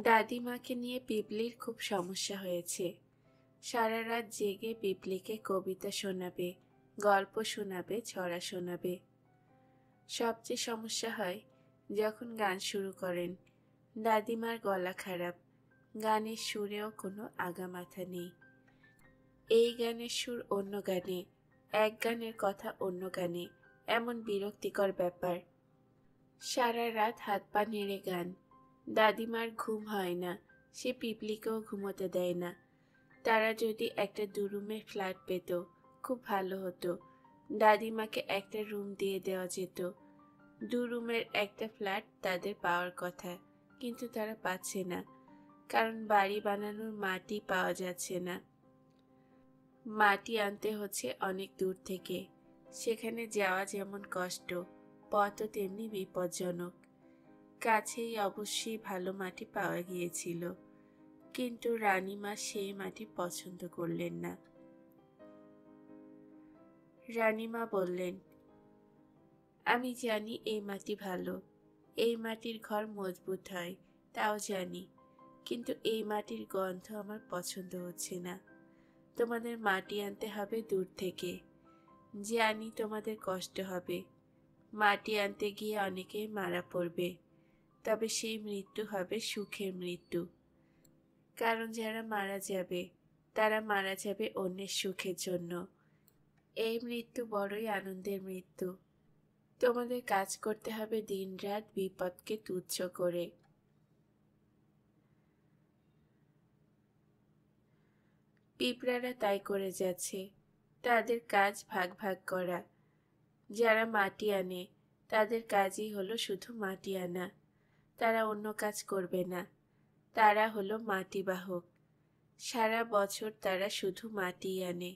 দাদিমাকে নিয়ে পিপলির খুব সমস্যা হয়েছে। সারা রাত জেগে পিপলিকে কবিতা শোনাবে, গল্প শোনাবে, ছড়া শোনাবে। সবচেয়ে সমস্যা হয় যখন গান শুরু করেন। দাদিমার গলা খারাপ, গানের সুরেও কোনো আগামাথা নেই। এই গানের সুর অন্য গানে, এক গানের কথা অন্য গানে, এমন বিরক্তিকর ব্যাপার। সারা রাত হাত পা নেড়ে গান। দাদিমার ঘুম হয় না, সে পিপলিকেও ঘুমোতে দেয় না। তারা যদি একটা দুরুমের ফ্ল্যাট পেত খুব ভালো হতো। দাদিমাকে একটা রুম দিয়ে দেওয়া যেত। দুরুমের একটা ফ্ল্যাট তাদের পাওয়ার কথা, কিন্তু তারা পাচ্ছে না, কারণ বাড়ি বানানোর মাটি পাওয়া যাচ্ছে না। মাটি আনতে হচ্ছে অনেক দূর থেকে। সেখানে যাওয়া যেমন কষ্ট, পথও তেমনি বিপজ্জনক। কাছেই অবশ্যই ভালো মাটি পাওয়া গিয়েছিল, কিন্তু রানীমা সেই মাটি পছন্দ করলেন না। রানীমা বললেন, আমি জানি এই মাটি ভালো, এই মাটির ঘর মজবুত হয়, তাও জানি, কিন্তু এই মাটির গন্ধ আমার পছন্দ হচ্ছে না। তোমাদের মাটি আনতে হবে দূর থেকে। জানি তোমাদের কষ্ট হবে, মাটি আনতে গিয়ে অনেকেই মারা পড়বে, তবে সেই মৃত্যু হবে সুখের মৃত্যু। কারণ যারা মারা যাবে তারা মারা যাবে অন্যের সুখের জন্য। এই মৃত্যু বড়ই আনন্দের মৃত্যু। তোমাদের কাজ করতে হবে দিনরাত বিপদকে তুচ্ছ করে। পিঁপড়ারা তাই করে যাচ্ছে। তাদের কাজ ভাগ ভাগ করা। যারা মাটি আনে তাদের কাজই হলো শুধু মাটি আনা, তারা অন্য কাজ করবে না। তারা হলো মাটি বাহক। সারা বছর তারা শুধু মাটি আনে।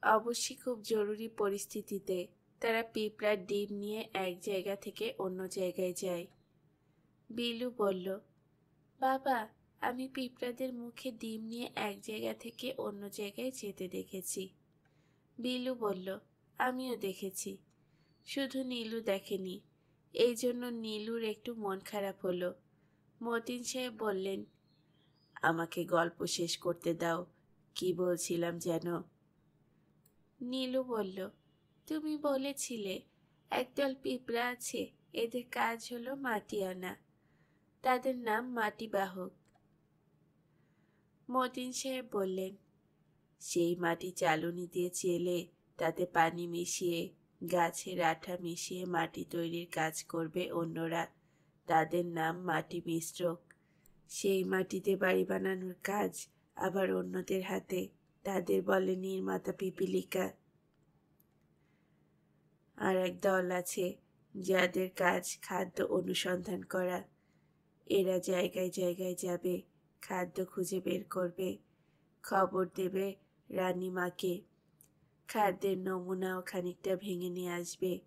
অবশ্যই খুব জরুরি পরিস্থিতিতে তারা পিঁপড়ার ডিম নিয়ে এক জায়গা থেকে অন্য জায়গায় যায়। বিলু বলল, বাবা, আমি পিঁপড়াদের মুখে ডিম নিয়ে এক জায়গা থেকে অন্য জায়গায় যেতে দেখেছি। বিলু বলল, আমিও দেখেছি, শুধু নীলু দেখেনি। এই জন্য নীলুর একটু মন খারাপ হলো। মতিন সাহেব বললেন, আমাকে গল্প শেষ করতে দাও, কি বলছিলাম যেন? নীলু বলল, তুমি বলেছিলে একদল পিঁপড়া আছে, এদের কাজ হলো মাটি আনা, তাদের নাম মাটি বাহক। মতিন সাহেব বললেন, সেই মাটি চালুনি দিয়ে চেলে তাতে পানি মিশিয়ে গাছের আঠা মিশিয়ে মাটি তৈরির কাজ করবে অন্যরা, তাদের নাম মাটি মিশ্রক। সেই মাটিতে বাড়ি বানানোর কাজ আবার অন্যদের হাতে, তাদের বলে নির্মাতা পিপীলিকা। আর এক দল আছে যাদের কাজ খাদ্য অনুসন্ধান করা। এরা জায়গায় জায়গায় যাবে, খাদ্য খুঁজে বের করবে, খবর দেবে রানীমাকে। খাদ্যের নমুনাও খানিকটা ভেঙে নিয়ে আসবে।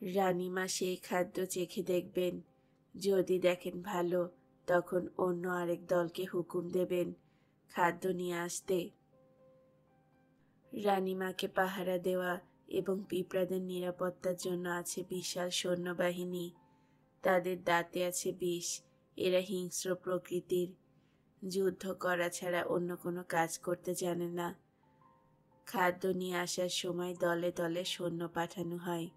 রানীমা সেই খাদ্য চেখে দেখবেন। যদি দেখেন ভালো, তখন অন্য আরেক দলকে হুকুম দেবেন খাদ্য নিয়ে আসতে। রানীমাকে পাহারা দেওয়া এবং পিঁপড়াদের নিরাপত্তার জন্য আছে বিশাল সৈন্যবাহিনী। তাদের দাঁতে আছে বিষ। এরা হিংস্র প্রকৃতির। যুদ্ধ করা ছাড়া অন্য কোনো কাজ করতে জানে না। খাদ্য নিয়ে আসার সময় দলে দলে সৈন্য পাঠানো হয়।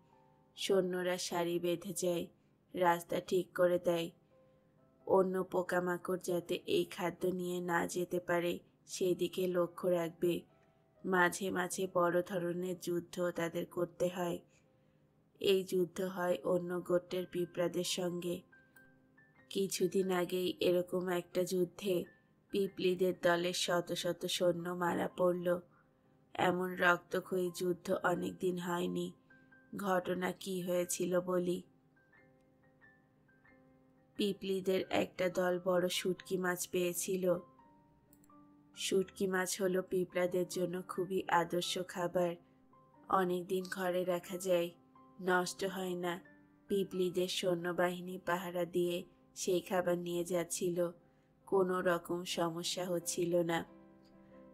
সৈন্যরা সারি বেঁধে যায়, রাস্তা ঠিক করে দেয়। অন্য পোকামাকড় যাতে এই খাদ্য নিয়ে না যেতে পারে সেই দিকে লক্ষ্য রাখবে। মাঝে মাঝে বড় ধরনের যুদ্ধ তাদের করতে হয়। এই যুদ্ধ হয় অন্য গোত্রের পিঁপড়াদের সঙ্গে। কিছুদিন আগেই এরকম একটা যুদ্ধে পিপলিদের দলের শত শত সৈন্য মারা পড়ল। এমন রক্তক্ষয়ী যুদ্ধ অনেকদিন হয়নি। ঘটনা কি হয়েছিল বলি। পিপলিদের একটা দল বড় শুটকি মাছ পেয়েছিল। শুটকি মাছ হলো পিঁপড়াদের জন্য খুবই আদর্শ খাবার। অনেকদিন ঘরে রাখা যায়, নষ্ট হয় না। পিপলিদের সৈন্যবাহিনী পাহারা দিয়ে সেই খাবার নিয়ে যাচ্ছিল, কোনো রকম সমস্যা হচ্ছিল না।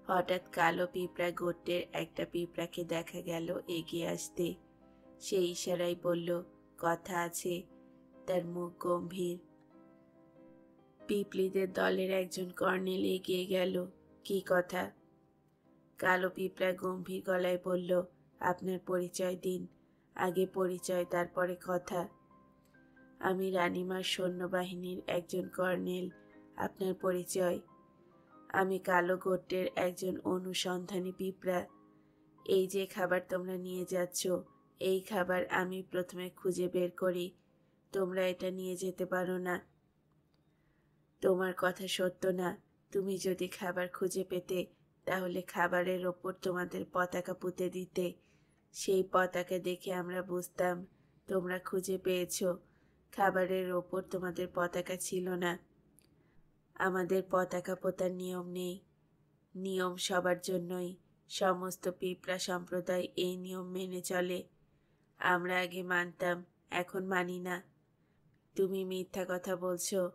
হঠাৎ কালো পিঁপড়া গোত্রের একটা পিঁপড়াকে দেখা গেল এগিয়ে আসতে। সেই ইশারায় বলল, কথা আছে। তার মুখ গম্ভীর। পিঁপড়ীদের দলের একজন কর্নেল এগিয়ে গেল। কি কথা? কালো পিঁপড়া গম্ভীর গলায় বলল, আপনার পরিচয় দিন। আগে পরিচয়, তারপরে কথা। আমি রানীমার সৈন্যবাহিনীর একজন কর্নেল। আপনার পরিচয়? আমি কালো গোত্রের একজন অনুসন্ধানী পিঁপড়া। এই যে খাবার তোমরা নিয়ে যাচ্ছ, এই খাবার আমি প্রথমে খুঁজে বের করি। তোমরা এটা নিয়ে যেতে পারো না। তোমার কথা সত্য না। তুমি যদি খাবার খুঁজে পেতে, তাহলে খাবারের ওপর তোমাদের পতাকা পুঁতে দিতে। সেই পতাকা দেখে আমরা বুঝতাম তোমরা খুঁজে পেয়েছো। খাবারের ওপর তোমাদের পতাকা ছিল না। আমাদের পতাকা পোতার নিয়ম নেই। নিয়ম সবার জন্যই। সমস্ত পিঁপড়া সম্প্রদায় এই নিয়ম মেনে চলে। আমরা আগে মানতাম, এখন মানি না। তুমি মিথ্যা কথা বলছো।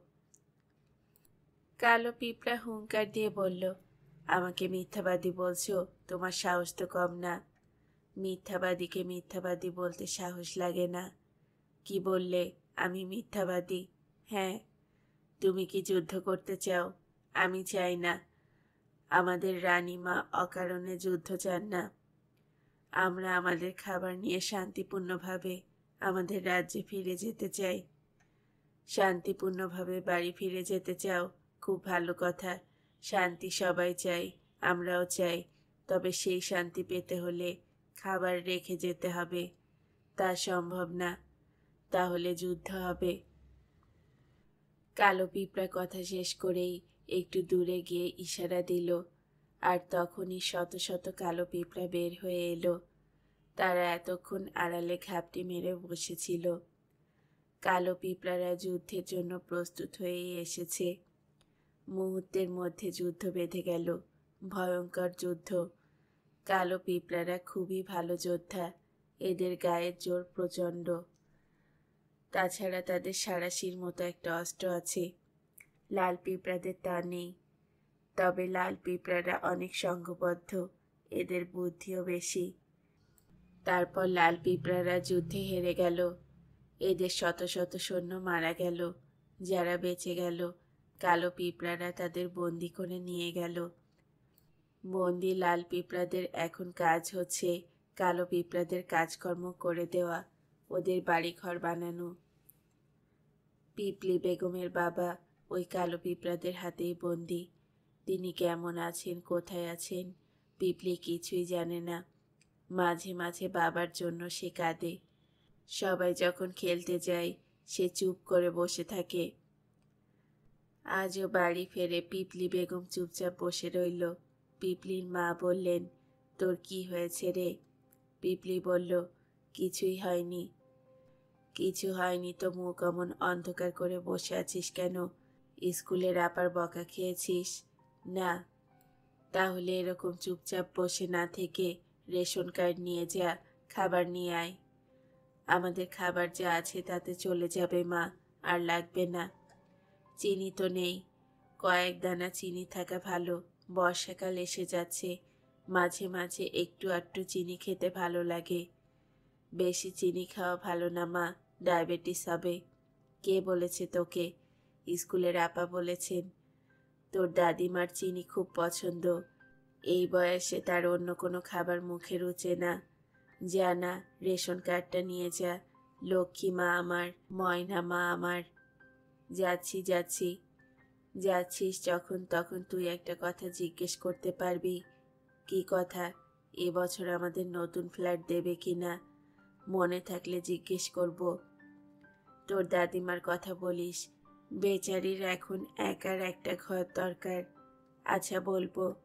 কালো পিঁপড়া হুঙ্কার দিয়ে বলল, আমাকে মিথ্যাবাদী বলছো? তোমার সাহস তো কম না। মিথ্যাবাদীকে মিথ্যাবাদী বলতে সাহস লাগে না। কি বললে? আমি মিথ্যাবাদী? হ্যাঁ। তুমি কি যুদ্ধ করতে চাও? আমি চাই না। আমাদের রানীমা অকারণে যুদ্ধ চান না। আমরা আমাদের খাবার নিয়ে শান্তিপূর্ণভাবে আমাদের রাজ্যে ফিরে যেতে চাই। শান্তিপূর্ণভাবে বাড়ি ফিরে যেতে চাও? খুব ভালো কথা। শান্তি সবাই চাই, আমরাও চাই। তবে সেই শান্তি পেতে হলে খাবার রেখে যেতে হবে। তা সম্ভব না। তাহলে যুদ্ধ হবে। কালো পিঁপড়া কথা শেষ করেই একটু দূরে গিয়ে ইশারা দিল, আর তখনই শত শত কালো পিঁপড়া বের হয়ে এলো। তারা এতক্ষণ আড়ালে ঘাপটি মেরে বসেছিল। কালো পিঁপড়ারা যুদ্ধের জন্য প্রস্তুত হয়েই এসেছে। মুহূর্তের মধ্যে যুদ্ধ বেঁধে গেল। ভয়ঙ্কর যুদ্ধ। কালো পিঁপড়ারা খুবই ভালো যোদ্ধা। এদের গায়ের জোর প্রচণ্ড। তাছাড়া তাদের সাঁড়াশির মতো একটা অস্ত্র আছে। লাল পিঁপড়াদের তা নেই। তবে লাল পিঁপড়ারা অনেক সংঘবদ্ধ। এদের বুদ্ধিও বেশি। তারপর লাল পিঁপড়ারা যুদ্ধে হেরে গেল। এদের শত শত সৈন্য মারা গেল। যারা বেঁচে গেল, কালো পিঁপড়ারা তাদের বন্দি করে নিয়ে গেল। বন্দি লাল পিঁপড়াদের এখন কাজ হচ্ছে কালো পিঁপড়াদের কাজকর্ম করে দেওয়া, ওদের বাড়িঘর বানানো। পিপলি বেগমের বাবা ওই কালো পিঁপড়াদের হাতেই বন্দি। তিনি কেমন আছেন, কোথায় আছেন, পিপলি কিছুই জানে না। মাঝে মাঝে বাবার জন্য সে কাঁদে। সবাই যখন খেলতে যায়, সে চুপ করে বসে থাকে। আজও বাড়ি ফেরে পিপলি বেগম চুপচাপ বসে রইল। পিপলির মা বললেন, তোর কি হয়েছে রে? পিপলি বলল, কিছুই হয়নি। কিছু হয়নি তো মুখ অমন অন্ধকার করে বসে আছিস কেন? স্কুলের আপার বকা খেয়েছিস? না। তাহলে এরকম চুপচাপ বসে না থেকে রেশন কার্ড নিয়ে যা, খাবার নিয়ে আয়। আমাদের খাবার যা আছে তাতে চলে যাবে মা, আর লাগবে না। চিনি তো নেই। কয়েক দানা চিনি থাকা ভালো। বর্ষাকাল এসে যাচ্ছে, মাঝে মাঝে একটু আধটু চিনি খেতে ভালো লাগে। বেশি চিনি খাওয়া ভালো না মা, ডায়াবেটিস হবে। কে বলেছে তোকে? স্কুলের আপা বলেছেন। তোর দাদিমার চিনি খুব পছন্দ। এই বয়সে তার অন্য কোনো খাবার মুখে রুচে না। যা না, রেশন কার্ডটা নিয়ে যা। লক্ষ্মী মা আমার, ময়না মা আমার। যাচ্ছি যাচ্ছি। যাচ্ছিস যখন তখন তুই একটা কথা জিজ্ঞেস করতে পারবি। কি কথা? এবছর আমাদের নতুন ফ্ল্যাট দেবে কি না? মনে থাকলে জিজ্ঞেস করব। তোর দাদিমার কথা বলিস। বেচারির এখন একার একটা ঘর দরকার। আচ্ছা বলবো।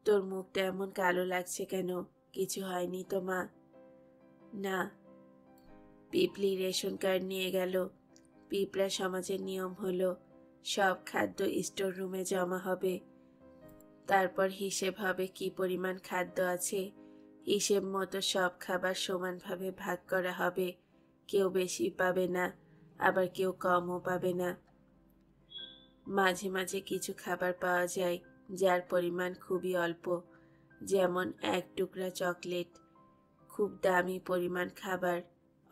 তোর মুখটা এমন কালো লাগছে কেন? কিছু হয়নি তো মা? না। পিপলি রেশন কার্ড নিয়ে গেল। পিঁপড়া সমাজের নিয়ম হলো সব খাদ্য স্টোর রুমে জমা হবে। তারপর হিসেব হবে কি পরিমাণ খাদ্য আছে। হিসেব মতো সব খাবার সমানভাবে ভাগ করা হবে। কেউ বেশি পাবে না, আবার কেউ কমও পাবে না। মাঝে মাঝে কিছু খাবার পাওয়া যায় যার পরিমাণ খুবই অল্প, যেমন এক টুকরা চকলেট। খুব দামি পরিমাণ খাবার।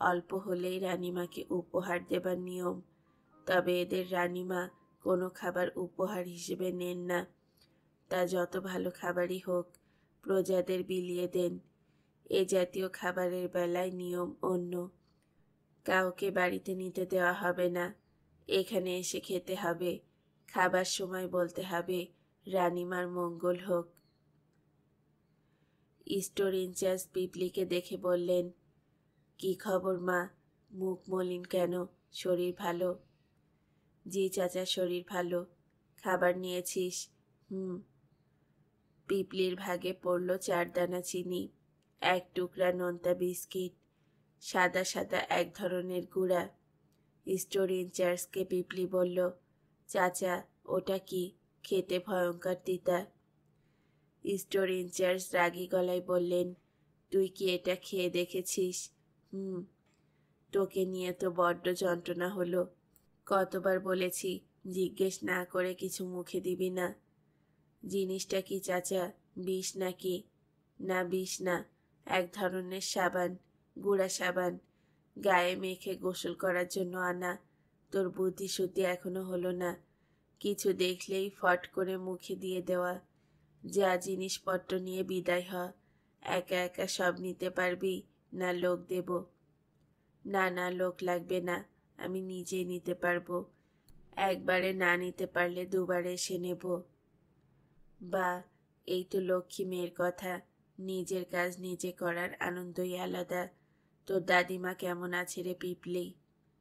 অল্প হলেই রানীমাকে উপহার দেবার নিয়ম। তবে এদের রানীমা কোনো খাবার উপহার হিসেবে নেন না। তা যত ভালো খাবারই হোক, প্রজাদের বিলিয়ে দেন। এ জাতীয় খাবারের বেলায় নিয়ম অন্য। কাউকে বাড়িতে নিতে দেওয়া হবে না, এখানে এসে খেতে হবে। খাবার সময় বলতে হবে, রানীমার মঙ্গল হোক। স্টোর ইনচার্জ পিপলিকে দেখে বললেন, কি খবর মা, মুখ মলিন কেন, শরীর ভালো? জি চাচা, শরীর ভালো। খাবার নিয়েছিস? পিপলির ভাগে পড়ল 4 দানা চিনি, 1 টুকরা নোনতা বিস্কিট, সাদা সাদা এক ধরনের গুঁড়া। স্টোর ইনচার্জকে পিপলি বলল, চাচা ওটা কি? খেতে ভয়ঙ্কর তিতা। স্টোর ইনচার্জ রাগী গলায় বললেন, তুই কি এটা খেয়ে দেখেছিস? তোকে নিয়ে তো বড্ড যন্ত্রণা হলো। কতবার বলেছি জিজ্ঞেস না করে কিছু মুখে দিবি না। জিনিসটা কি চাচা, বিষ নাকি? না, বিষ না, এক ধরনের সাবান, গুঁড়া সাবান, গায়ে মেখে গোসল করার জন্য আনা। তোর বুদ্ধি শুদ্ধি এখনো হলো না, কিছু দেখলেই ফট করে মুখে দিয়ে দেওয়া। যা জিনিসপত্র নিয়ে বিদায় হ। একা একা সব নিতে পারবি না লোক দেব? না না, লোক লাগবে না, আমি নিজেই নিতে পারবো। একবারে না নিতে পারলে দুবারে এসে নেব। বা, এই তো লক্ষ্মী মেয়ের কথা। নিজের কাজ নিজে করার আনন্দই আলাদা। তোর দাদিমা কেমন আছে রে পিপলি?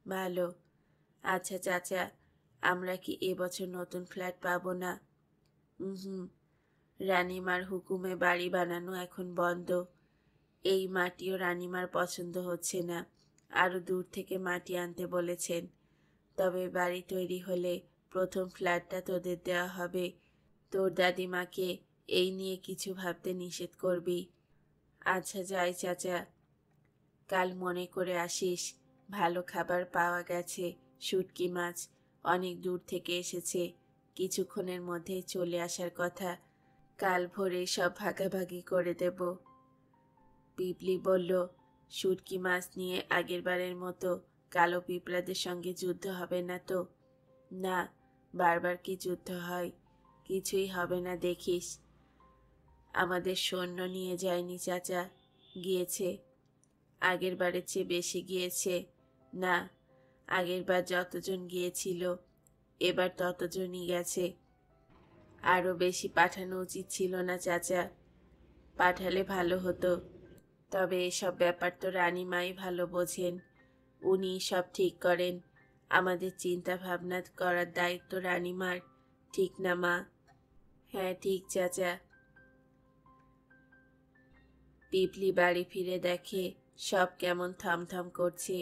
ভালো। আচ্ছা চাচা, আমরা কি এবছর নতুন ফ্ল্যাট পাবো না? রানীমার হুকুমে বাড়ি বানানো এখন বন্ধ। এই মাটিও রানীমার পছন্দ হচ্ছে না, আরো দূর থেকে মাটি আনতে বলেছেন। তবে বাড়ি তৈরি হলে প্রথম ফ্ল্যাটটা তোদের দেওয়া হবে। তোর দাদিমাকে এই নিয়ে কিছু ভাবতে নিষেধ করবি। আচ্ছা যাই চাচা। কাল মনে করে আসিস, ভালো খাবার পাওয়া গেছে। শুটকি মাছ অনেক দূর থেকে এসেছে, কিছুক্ষণের মধ্যেই চলে আসার কথা। কাল ভোরে সব ভাগাভাগি করে দেব। পিপলি বলল, শুটকি মাছ নিয়ে আগেরবারের মতো কালো পিঁপড়াদের সঙ্গে যুদ্ধ হবে না তো? না, বারবার কি যুদ্ধ হয়? কিছুই হবে না দেখিস। আমাদের সৈন্য নিয়ে যায়নি চাচা? গিয়েছে। আগেরবারের চেয়ে বেশি গিয়েছে? না, আগেরবার যতজন গিয়েছিল এবার ততজনই গেছে। আরো বেশি পাঠানো উচিত ছিল না চাচা? পাঠালে ভালো হতো, তবে এসব ব্যাপার তো রানীমাই ভালো বোঝেন, উনি সব ঠিক করেন। আমাদের চিন্তা ভাবনা করার দায়িত্ব রানীমার, ঠিক না মা? হ্যাঁ ঠিক চাচা। পিপলি বাড়ি ফিরে দেখে সব কেমন থমথম করছে।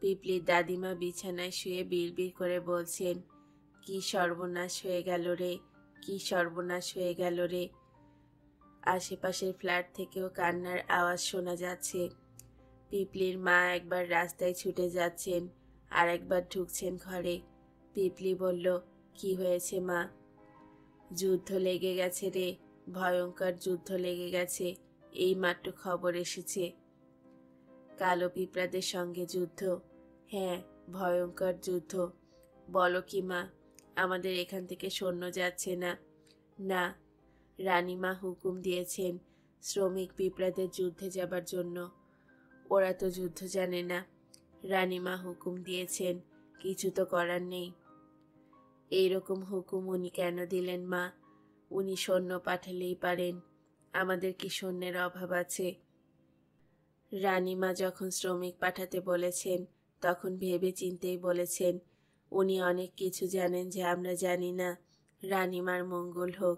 পিপলির দাদিমা বিছানায় শুয়ে বিড়বিড় করে বলছেন, কি সর্বনাশ হয়ে গেল রে, কি সর্বনাশ হয়ে গেল রে। আশেপাশের ফ্ল্যাট থেকেও কান্নার আওয়াজ শোনা যাচ্ছে। পিপলির মা একবার রাস্তায় ছুটে যাচ্ছেন, আর একবার ঢুকছেন ঘরে। পিপলি বলল, কি হয়েছে মা? যুদ্ধ লেগে গেছে রে, ভয়ঙ্কর যুদ্ধ লেগে গেছে, এই মাত্র খবর এসেছে। কালো পিঁপড়াদের সঙ্গে যুদ্ধ? হ্যাঁ, ভয়ঙ্কর যুদ্ধ। বলো কি মা, আমাদের এখান থেকে সৈন্য যাচ্ছে না? না, রানীমা হুকুম দিয়েছেন শ্রমিক পিঁপড়াদের যুদ্ধে যাবার জন্য। ওরা তো যুদ্ধ জানে না, রানীমা হুকুম দিয়েছেন, কিছু তো করার নেই। এইরকম হুকুম উনি কেন দিলেন মা? উনি সৈন্য পাঠালেই পারেন, আমাদের কি সৈন্যের অভাব আছে? রানীমা যখন শ্রমিক পাঠাতে বলেছেন তখন ভেবে চিন্তেই বলেছেন। উনি অনেক কিছু জানেন যে আমরা জানি না। রানীমার মঙ্গল হোক।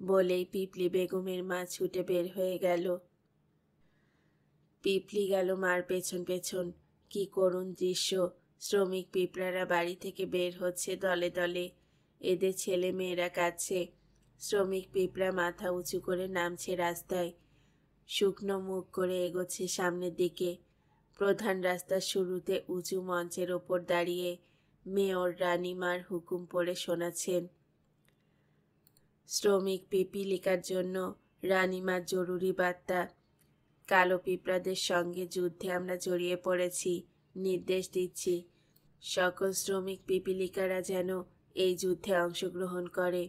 বলেই পিপলি বেগমের মা ছুটে বের হয়ে গেল। পিপলি গেল মার পেছন পেছন। কি করুণ দৃশ্য! শ্রমিক পিঁপড়ারা বাড়ি থেকে বের হচ্ছে দলে দলে, এদের ছেলে মেয়েরা কাঁদছে। শ্রমিক পিঁপড়া মাথা উঁচু করে নামছে রাস্তায়, শুকনো মুখ করে এগোচ্ছে সামনের দিকে। প্রধান রাস্তার শুরুতে উঁচু মঞ্চের ওপর দাঁড়িয়ে মেয়র রানীমার হুকুম পড়ে শোনাচ্ছেন। শ্রমিক পিপীলিকার জন্য রানীমার জরুরি বার্তা। কালো পিঁপড়াদের সঙ্গে যুদ্ধে আমরা জড়িয়ে পড়েছি। নির্দেশ দিচ্ছি, সকল শ্রমিক পিপীলিকারা যেন এই যুদ্ধে অংশগ্রহণ করে।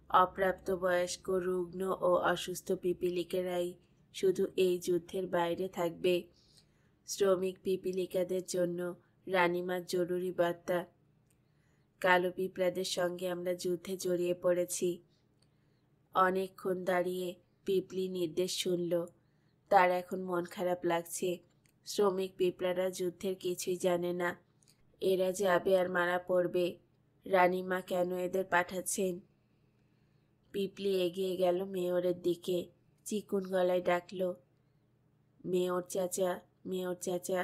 অপ্রাপ্তবয়স্ক, রুগ্ন ও অসুস্থ পিপিলিকেরাই শুধু এই যুদ্ধের বাইরে থাকবে। শ্রমিক পিপিলিকাদের জন্য রানীমার জরুরি বার্তা। কালো পিঁপড়াদের সঙ্গে আমরা যুদ্ধে জড়িয়ে পড়েছি। অনেকক্ষণ দাঁড়িয়ে পিপলি নির্দেশ শুনল। তার এখন মন খারাপ লাগছে। শ্রমিক পিঁপড়ারা যুদ্ধের কিছুই জানে না। এরা যাবে আর মারা পড়বে। রানীমা কেন এদের পাঠাচ্ছেন? পিপলি এগিয়ে গেল মেয়রের দিকে, চিকুন গলায় ডাকল, মেয়র চাচা, মেয়র চাচা।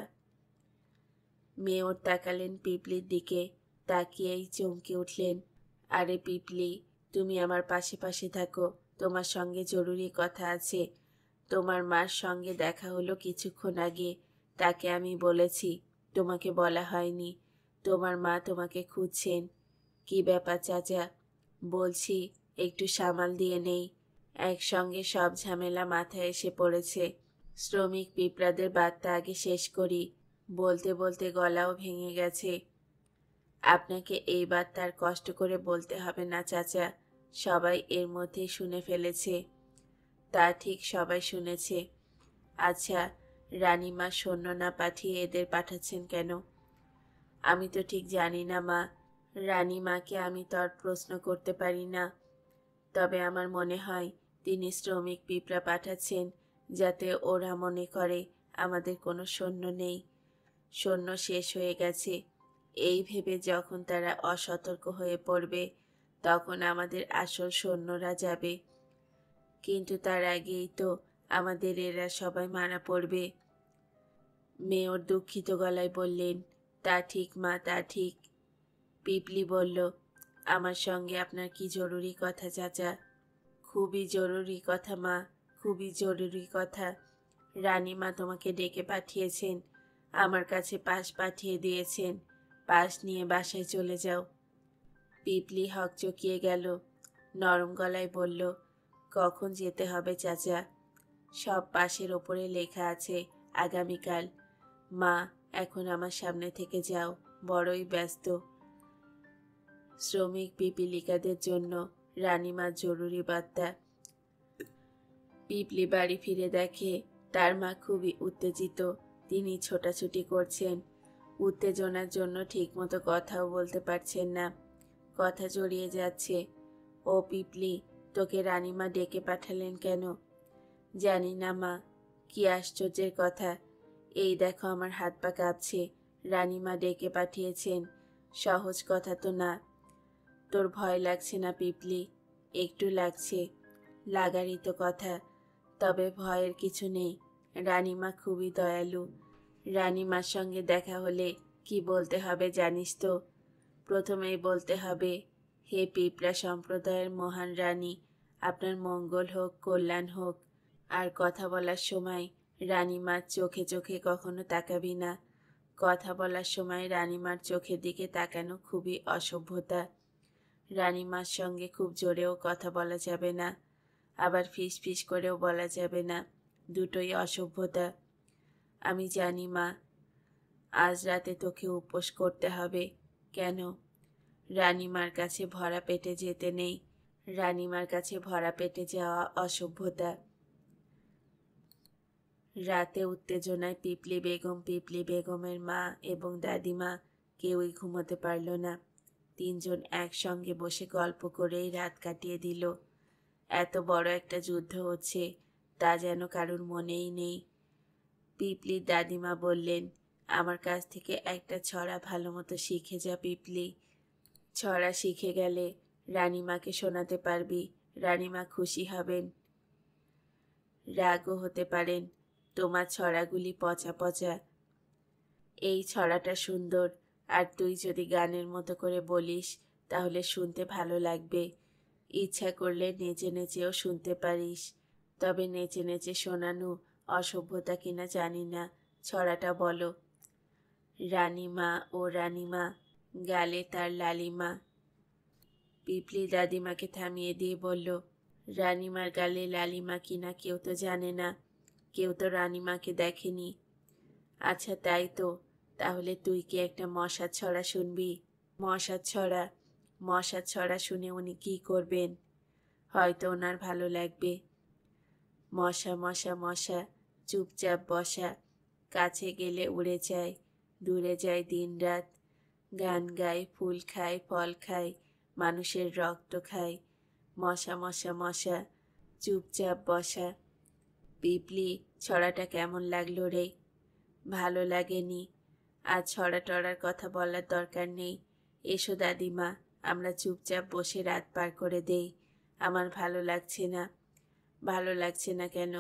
মেয়র তাকালেন পিপলির দিকে, তাকিয়েই চমকে উঠলেন। আরে পিপলি, তুমি আমার পাশে পাশে থাকো, তোমার সঙ্গে জরুরি কথা আছে। তোমার মার সঙ্গে দেখা হলো কিছুক্ষণ আগে, তাকে আমি বলেছি, তোমাকে বলা হয়নি। তোমার মা তোমাকে খুঁজছেন। কি ব্যাপার চাচা? বলছি একটু সামাল দিয়ে নেই, একসঙ্গে সব ঝামেলা মাথায় এসে পড়েছে। শ্রমিক পিঁপড়াদের বার্তা আগে শেষ করি। বলতে বলতে গলাও ভেঙে গেছে। আপনাকে এই বার্তা আর কষ্ট করে বলতে হবে না চাচা, সবাই এর মধ্যেই শুনে ফেলেছে। তা ঠিক, সবাই শুনেছে। আচ্ছা, রানীমা সৈন্য না পাঠিয়ে এদের পাঠাচ্ছেন কেন? আমি তো ঠিক জানি না মা। রানীমাকে আমি তো আর প্রশ্ন করতে পারি না। তবে আমার মনে হয় তিনি শ্রমিক পিঁপড়া পাঠাচ্ছেন যাতে ওরা মনে করে আমাদের কোনো সৈন্য নেই, সৈন্য শেষ হয়ে গেছে। এই ভেবে যখন তারা অসতর্ক হয়ে পড়বে তখন আমাদের আসল সৈন্যরা যাবে। কিন্তু তার আগেই তো আমাদের এরা সবাই মারা পড়বে। মেয়র দুঃখিত গলায় বললেন, তা ঠিক মা, তা ঠিক। পিপলি বলল, আমার সঙ্গে আপনার কি জরুরি কথা চাচা? খুবই জরুরি কথা মা, খুবই জরুরি কথা। রানীমা তোমাকে ডেকে পাঠিয়েছেন, আমার কাছে পাশ পাঠিয়ে দিয়েছেন। পাশ নিয়ে বাসায় চলে যাও। পিপলি হকচকিয়ে গেল, নরম গলায় বলল, কখন যেতে হবে চাচা? সব পাশের ওপরে লেখা আছে আগামীকাল। মা, এখন আমার সামনে থেকে যাও, বড়ই ব্যস্ত। শ্রমিক পিপিলিকাদের জন্য রানীমার জরুরি বার্তা। পিপলি বাড়ি ফিরে দেখে তার মা খুবই উত্তেজিত। তিনি ছোটাছুটি করছেন। উত্তেজনার জন্য ঠিকমতো কথাও বলতে পারছেন না, কথা জড়িয়ে যাচ্ছে। ও পিপলি, তোকে রানীমা ডেকে পাঠালেন কেন? জানি না মা, কি আশ্চর্যের কথা। এই দেখো আমার হাত পা কাঁপছে। রানীমা ডেকে পাঠিয়েছেন, সহজ কথা তো না। তোর ভয় লাগছে না পিপলি? একটু লাগছে, লাগারই তো কথা। তবে ভয়ের কিছু নেই, রানীমা খুবই দয়ালু। রানীমার সঙ্গে দেখা হলে কি বলতে হবে জানিস তো? প্রথমেই বলতে হবে, হে পিঁপড়া সম্প্রদায়ের মহান রানী, আপনার মঙ্গল হোক, কল্যাণ হোক। আর কথা বলার সময় রানীমার চোখে চোখে কখনো তাকাবি না। কথা বলার সময় রানীমার চোখের দিকে তাকানো খুবই অসভ্যতা। রানীমার সঙ্গে খুব জোরেও কথা বলা যাবে না, আবার ফিস ফিস করেও বলা যাবে না, দুটোই অসভ্যতা। আমি জানি মা, আজ রাতে তোকে উপোস করতে হবে। কেন? রানীমার কাছে ভরা পেটে যেতে নেই। রানীমার কাছে ভরা পেটে যাওয়া অসভ্যতা। রাতে উত্তেজনায় পিপলি বেগমের মা এবং দাদিমা কেউই ঘুমোতে পারল না। তিনজন একসঙ্গে বসে গল্প করেই রাত কাটিয়ে দিল। এত বড় একটা যুদ্ধ হচ্ছে তা যেন কারুর মনেই নেই। পিপলির দাদিমা বললেন, আমার কাছ থেকে একটা ছড়া ভালো মতো শিখে যা পিপলি। ছড়া শিখে গেলে রানীমাকে শোনাতে পারবি, রানীমা খুশি হবেন। রাগও হতে পারেন, তোমার ছড়াগুলি পচা পচা। এই ছড়াটা সুন্দর, আর তুই যদি গানের মতো করে বলিস তাহলে শুনতে ভালো লাগবে। ইচ্ছা করলে নেচে নেচেও শুনতে পারিস। তবে নেচে নেচে শোনানো অসভ্যতা কিনা জানি না। ছড়াটা বলো। রানীমা ও রানীমা, গালে তার লালিমা। পিপলি দাদিমাকে থামিয়ে দিয়ে বলল, রানীমার গালে লালিমা কিনা কেউ তো জানে না, কেউ তো রানীমাকে দেখেনি। আচ্ছা তাই তো, তাহলে তুই কি একটা মশার ছড়া শুনবি? মশার ছড়া? মশা ছড়া শুনে উনি কি করবেন? হয়তো ওনার ভালো লাগবে। মশা মশা মশা, চুপচাপ বসা, কাছে গেলে উড়ে যায়, দূরে যায় দিনরাত, গান গায়, ফুল খায়, ফল খায়, মানুষের রক্ত খায়। মশা মশা মশা, চুপচাপ বসা। পিপলি, ছড়াটা কেমন লাগলো রে? ভালো লাগেনি। আজ ছড়া টড়ার কথা বলার দরকার নেই। এসো দাদিমা, আমরা চুপচাপ বসে রাত পার করে দেই। আমার ভালো লাগছে না। ভালো লাগছে না কেন?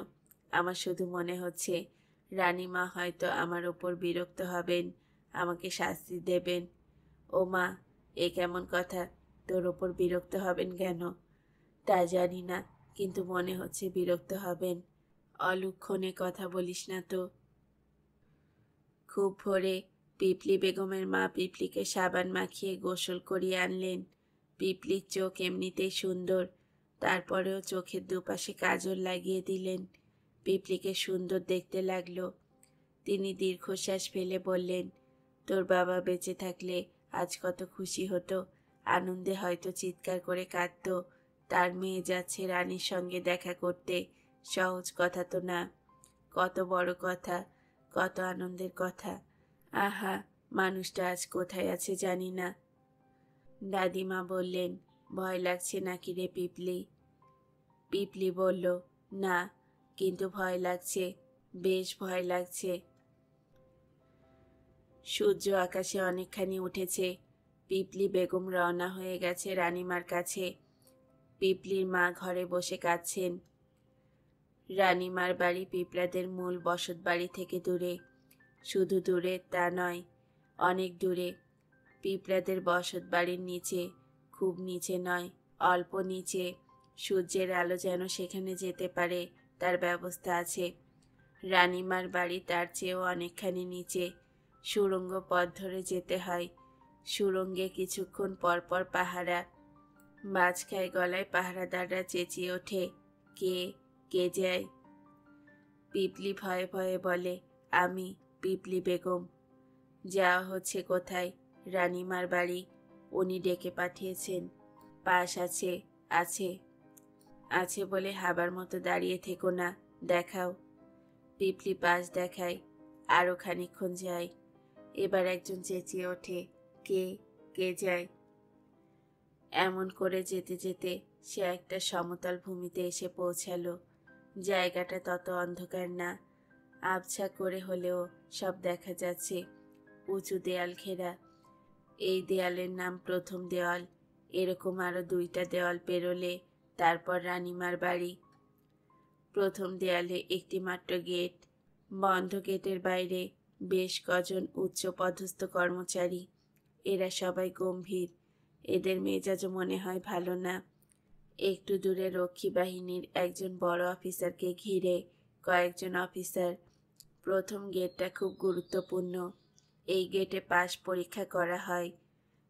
আমার শুধু মনে হচ্ছে রানীমা হয়তো আমার ওপর বিরক্ত হবেন, আমাকে শাস্তি দেবেন। ও মা, এ কেমন কথা? তোর ওপর বিরক্ত হবেন কেন? তা জানি না, কিন্তু মনে হচ্ছে বিরক্ত হবেন। অলুক্ষণে কথা বলিস না তো। খুব ভোরে পিপলি বেগমের মা পিপলিকে সাবান মাখিয়ে গোসল করিয়ে আনলেন। পিপলির চোখ এমনিতেই সুন্দর, তারপরেও চোখের দুপাশে কাজল লাগিয়ে দিলেন। পিপলিকে সুন্দর দেখতে লাগলো। তিনি দীর্ঘশ্বাস ফেলে বললেন, তোর বাবা বেঁচে থাকলে আজ কত খুশি হতো, আনন্দে হয়তো চিৎকার করে কাঁদত। তার মেয়ে যাচ্ছে রানীর সঙ্গে দেখা করতে, সহজ কথা তো না। কত বড় কথা, কত আনন্দের কথা। আহা, মানুষটা আজ কোথায় আছে জানি না। দাদিমা বললেন, ভয় লাগছে নাকি রে পিপলি? পিপলি বলল, না, কিন্তু ভয় লাগছে, বেশ ভয় লাগছে। সূর্য আকাশে অনেকখানি উঠেছে। পিপলি বেগম রওনা হয়ে গেছে রানীমার কাছে। পিপলির মা ঘরে বসে কাঁদছেন। রানীমার বাড়ি পিঁপড়াদের মূল বসত বাড়ি থেকে দূরে। শুধু দূরে তা নয়, অনেক দূরে। পিঁপড়াদের বসত বাড়ির নিচে, খুব নিচে নয়, অল্প নিচে। সূর্যের আলো যেন সেখানে যেতে পারে, তার ব্যবস্থা আছে। রানীমার বাড়ি তার চেয়েও অনেকখানি নিচে। সুড়ঙ্গ পথ ধরে যেতে হয়। সুড়ঙ্গে কিছুক্ষণ পরপর পাহারা। বাজ খায় গলায় পাহারাদাররা চেঁচিয়ে ওঠে, কে কে যায়? পিপলি ভয়ে ভয়ে বলে, আমি পিপলি বেগম। যাওয়া হচ্ছে কোথায়? রানীমার বাড়ি। উনি ডেকে পাঠিয়েছেন। পাস আছে, আছে, আছে বলে হাবার মতো দাঁড়িয়ে থেকো না, দেখাও। পিপলি পাস দেখায়। আরো খানিকক্ষণ যায়। এবার একজন চেঁচিয়ে ওঠে, কে কে যায়? এমন করে যেতে যেতে সে একটা সমতল ভূমিতে এসে পৌঁছালো। জায়গাটা তত অন্ধকার না, আবছা করে হলেও সব দেখা যাচ্ছে। উঁচু দেয়াল ঘেরা। এই দেয়ালের নাম প্রথম দেওয়াল। এরকম আরো 2টা দেওয়াল পেরোলে তারপর রানীমার বাড়ি। প্রথম দেয়ালে একটি মাত্র গেট। বন্ধ গেটের বাইরে বেশ কজন উচ্চ পদস্থ কর্মচারী। এরা সবাই গম্ভীর। এদের মেজাজও মনে হয় ভালো না। একটু দূরে রক্ষী বাহিনীর একজন বড় অফিসারকে ঘিরে কয়েকজন অফিসার। প্রথম গেটটা খুব গুরুত্বপূর্ণ। এই গেটে পাস পরীক্ষা করা হয়।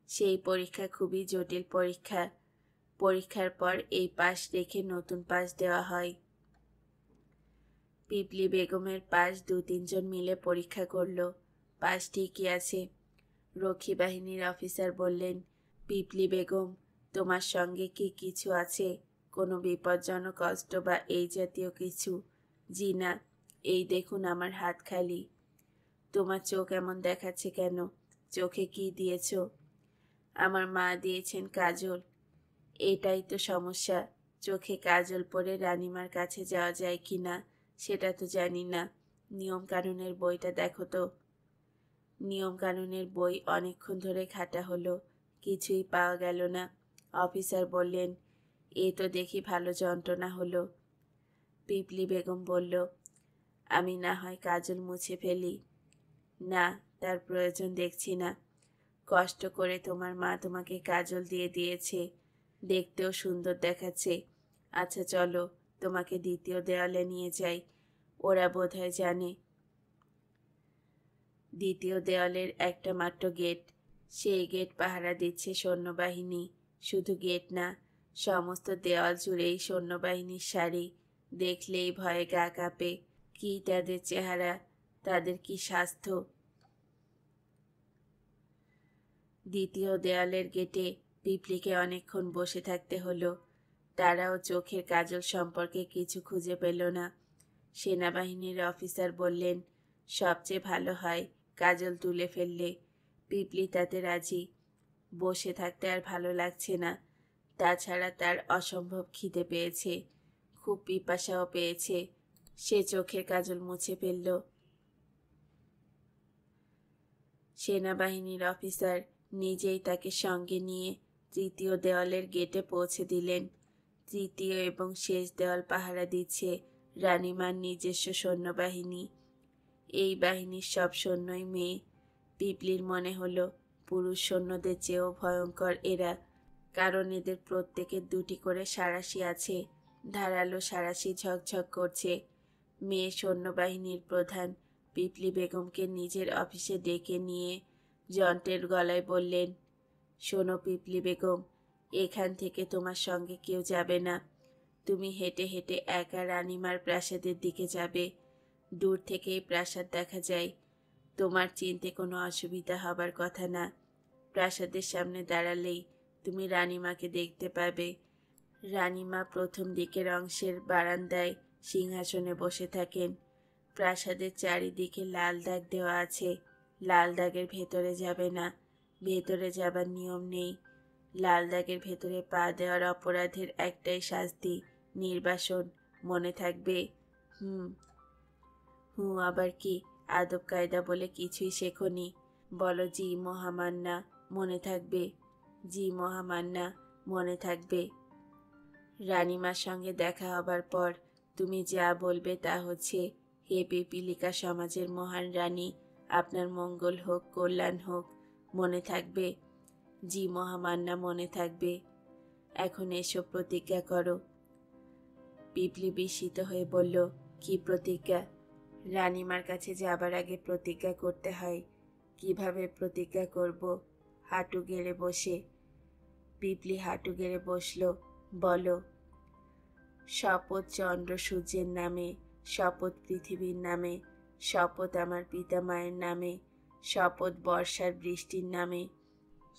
সেই পরীক্ষা খুবই জটিল পরীক্ষা। পরীক্ষার পর এই পাস রেখে নতুন পাস দেওয়া হয়। পিপলি বেগমের পাস 2-3 জন মিলে পরীক্ষা করলো। পাস ঠিকই আছে। রক্ষী বাহিনীর অফিসার বললেন, পিপলি বেগম, তোমার সঙ্গে কি কিছু আছে? কোনো বিপজ্জনক অস্ত্র বা এই জাতীয় কিছু? জি না, এই দেখুন আমার হাত খালি। তোমার চোখ এমন দেখাচ্ছে কেন? চোখে কি দিয়েছ? আমার মা দিয়েছেন কাজল। এটাই তো সমস্যা। চোখে কাজল পরে রানীমার কাছে যাওয়া যায় কি না সেটা তো জানি না। নিয়ম কানুনের বইটা দেখো তো। নিয়ম কানুনের বই অনেকক্ষণ ধরে ঘাটা হলো, কিছুই পাওয়া গেল না। অফিসার বললেন, এ তো দেখি ভালো যন্ত্রণা হলো। পিপলি বেগম বলল, আমি না হয় কাজল মুছে ফেলি। না, তার প্রয়োজন দেখছি না। কষ্ট করে তোমার মা তোমাকে কাজল দিয়ে দিয়েছে, দেখতেও সুন্দর দেখাচ্ছে। আচ্ছা চলো, তোমাকে দ্বিতীয় দেওয়ালে নিয়ে যাই। ওরা বোধহয় জানে। দ্বিতীয় দেওয়ালের একটা মাত্র গেট। সেই গেট পাহারা দিচ্ছে সৈন্যবাহিনী। শুধু গেট না, সমস্ত দেওয়াল জুড়েই সৈন্যবাহিনীর সারি। দেখলেই ভয়ে গা কাঁপে। কি তাদের চেহারা, তাদের কি স্বাস্থ্য! দ্বিতীয় দেওয়ালের গেটে পিপলিকে অনেকক্ষণ বসে থাকতে হলো। তারাও চোখের কাজল সম্পর্কে কিছু খুঁজে পেল না। সেনাবাহিনীর অফিসার বললেন, সবচেয়ে ভালো হয় কাজল তুলে ফেললে। পিপলি তাতে রাজি। বসে থাকতে আর ভালো লাগছে না। তাছাড়া তার অসম্ভব খিদে পেয়েছে, খুব পিপাসাও পেয়েছে। সে চোখের কাজল মুছে ফেলল। সেনাবাহিনীর অফিসার নিজেই তাকে সঙ্গে নিয়ে তৃতীয় দেওয়ালের গেটে পৌঁছে দিলেন। তৃতীয় এবং শেষ দেওয়াল পাহারা দিচ্ছে রানীমার নিজস্ব সৈন্যবাহিনী। এই বাহিনীর সব সৈন্যই মেয়ে। পিপলির মনে হলো পুরুষ সৈন্যদের চেয়েও ভয়ঙ্কর এরা, কারণ এদের প্রত্যেকের দুটি করে সাঁড়াশি আছে। ধারালো সাঁড়াশি ঝকঝক করছে। মেয়ে সৈন্যবাহিনীর প্রধান পিপলি বেগমকে নিজের অফিসে ডেকে নিয়ে যন্ত্রের গলায় বললেন, শোনো পিপলি বেগম, এখান থেকে তোমার সঙ্গে কেউ যাবে না। তুমি হেঁটে হেঁটে একা রানীমার প্রাসাদের দিকে যাবে। দূর থেকেই প্রাসাদ দেখা যায়। তোমার চিনতে কোনো অসুবিধা হবার কথা না। প্রাসাদের সামনে দাঁড়ালেই তুমি রানীমাকে দেখতে পাবে। রানীমা প্রথম দিকের অংশের বারান্দায় সিংহাসনে বসে থাকেন। প্রাসাদের চারিদিকে লাল দাগ দেওয়া আছে। লাল দাগের ভেতরে যাবে না, ভেতরে যাবার নিয়ম নেই। লাল দাগের ভেতরে পা দেওয়ার অপরাধের একটাই শাস্তি, নির্বাসন, মনে থাকবে? আবার কি? আদব কায়দা বলে কিছুই শেখনি। বলো জি মহামান্না, মনে থাকবে? জি মহামান্না, মনে থাকবে। রানীমার সঙ্গে দেখা হবার পর তুমি যা বলবে তা হচ্ছে, হে পিপীলিকা সমাজের মহান রানী, আপনার মঙ্গল হোক, কল্যাণ হোক, মনে থাকবে? জি মহামান্না, মনে থাকবে। এখন এসব প্রতিজ্ঞা করো। পিপলি বিস্মিত হয়ে বলল, কি প্রতিজ্ঞা? রানীমার কাছে যাবার আগে প্রতিজ্ঞা করতে হয়। কিভাবে প্রতিজ্ঞা করব? হাঁটু গেড়ে বসে। পিপলি হাঁটু গেড়ে বসল। বলো। শপথ চন্দ্র সূর্যের নামে, শপথ পৃথিবীর নামে, শপথ আমার পিতা মায়ের নামে, শপথ বর্ষার বৃষ্টির নামে,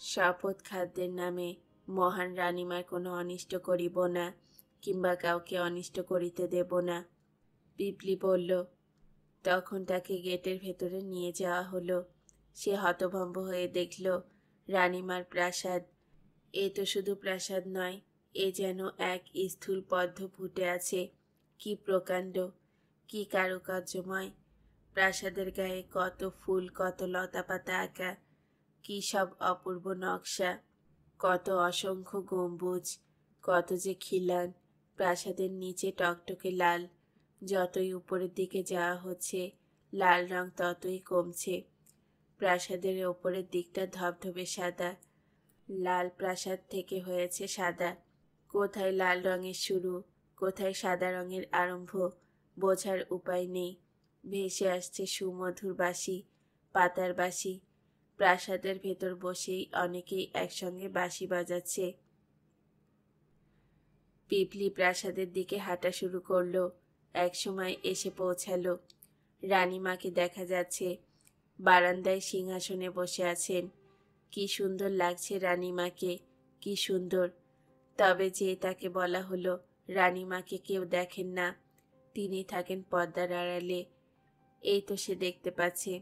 শপথ খাদ্যের নামে, মহান রানীমার কোনো অনিষ্ট করিব না, কিংবা কাউকে অনিষ্ট করিতে দেব না। পিপলি বলল। তখন তাকে গেটের ভেতরে নিয়ে যাওয়া হলো। সে হতভম্ব হয়ে দেখল রানীমার প্রাসাদ। এ তো শুধু প্রাসাদ নয়, এ যেন এক স্থূল পদ্ম ফুটে আছে। কি প্রকাণ্ড, কি কারুকার্যময়! প্রাসাদের গায়ে কত ফুল, কত লতাপাতা আঁকা, কি সব অপূর্ব নকশা! কত অসংখ্য গম্বুজ, কত যে খিলান! প্রাসাদের নিচে টকটকে লাল। যতই উপরের দিকে যাওয়া হচ্ছে, লাল রং ততই কমছে। প্রাসাদের ওপরের দিকটা ধবধবে সাদা। লাল প্রাসাদ থেকে হয়েছে সাদা। কোথায় লাল রঙের শুরু, কোথায় সাদা রঙের আরম্ভ, বোঝার উপায় নেই। ভেসে আসছে সুমধুর বাঁশি, পাতার বাঁশি। প্রাসাদের ভেতর বসেই অনেকেই একসঙ্গে বাঁশি বাজাচ্ছে। পিপলি প্রাসাদের দিকে হাঁটা শুরু করলো। একসময় এসে পৌঁছালো। রানীমাকে দেখা যাচ্ছে, বারান্দায় সিংহাসনে বসে আছেন। কি সুন্দর লাগছে রানীমাকে, কি সুন্দর! তবে যে তাকে বলা হলো রানীমাকে কেউ দেখেন না, তিনি থাকেন পর্দার আড়ালে। এই তো সে দেখতে পাচ্ছে।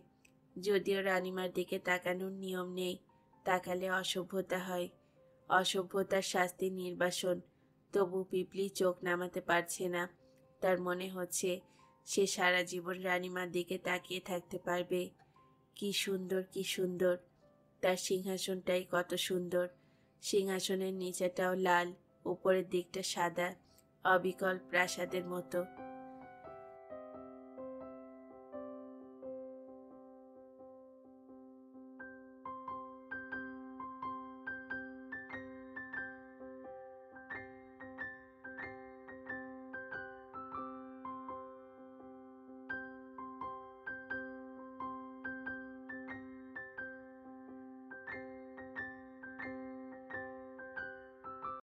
যদিও রানীমার দিকে তাকানোর নিয়ম নেই, তাকালে অসভ্যতা হয়। অসভ্যতার শাস্তি নির্বাসন। তবু পিপলি চোখ নামাতে পারছে না। তার মনে হচ্ছে সে সারা জীবন রানীমার দিকে তাকিয়ে থাকতে পারবে। কি সুন্দর, কি সুন্দর! তার সিংহাসনটাই কত সুন্দর। সিংহাসনের নিচেটাও লাল, উপরের দিকটা সাদা, অবিকল প্রাসাদের মতো।